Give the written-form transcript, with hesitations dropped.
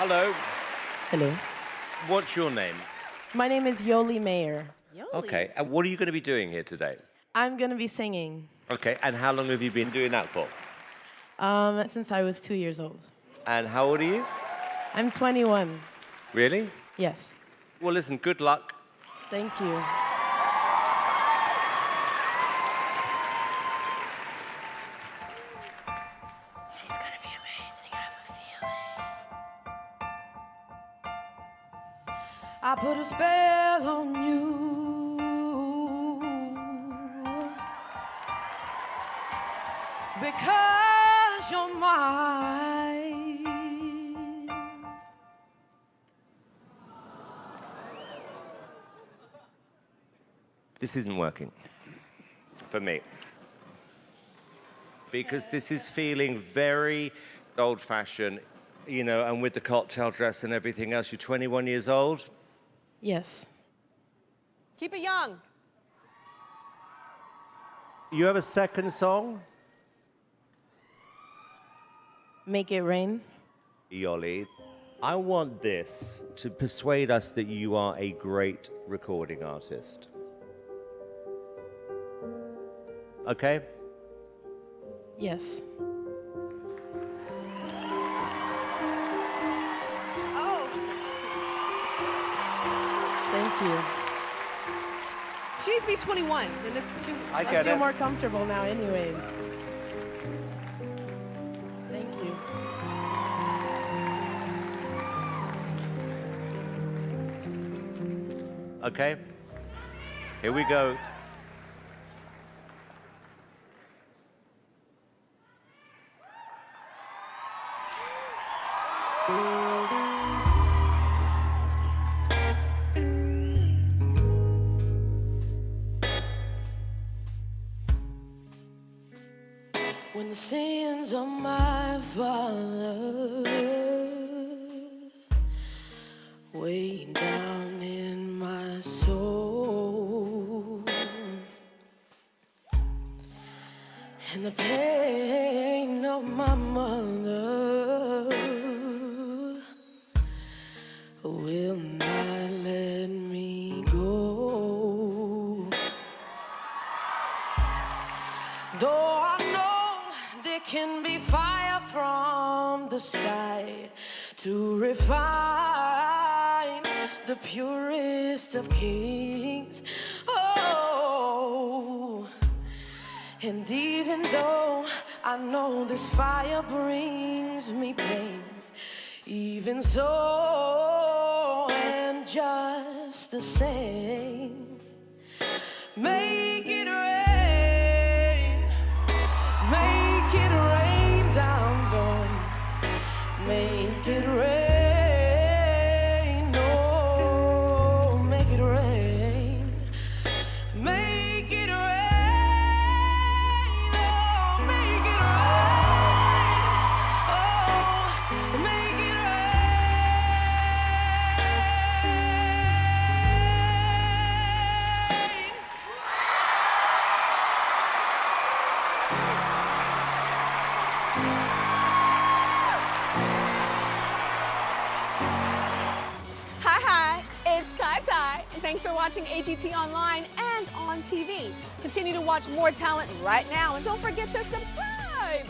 Hello. Hello. What's your name? My name is Yoli Mayer. Yoli. Okay. And what are you going to be doing here today? I'm going to be singing Okay. And how long have you been doing that for? since I was 2 years old. And how old are you? I'm 21. Really? Yes. Well, listen, good luck. Thank you. She's going to be amazing, I have a feeling. I put a spell on you. Because you're mine. This isn't working for me. Because this is feeling very old-fashioned, you know, and with the cocktail dress and everything else. You're 21 years old? Yes. Keep it young. You have a second song? Make it rain. Yoli, I want this to persuade us that you are a great recording artist. Okay? Yes. Oh. Thank you. She needs to be 21, and it's too... I I get feel it. more comfortable now anyways. Thank you. Okay? Here we go. When the sins of my father weigh down in my soul, and the pain of my mother will not let me go. Though I know there can be fire from the sky to refine the purest of kings. Oh, and even though I know this fire brings me pain, even so, and just the same, make it rain, make it rain down, Lord, make it rain, oh, make it rain, make it rain, oh, make it rain, oh, make it rain. Hi, it's Ty Ty. And thanks for watching AGT online and on TV. Continue to watch more talent right now, and don't forget to subscribe.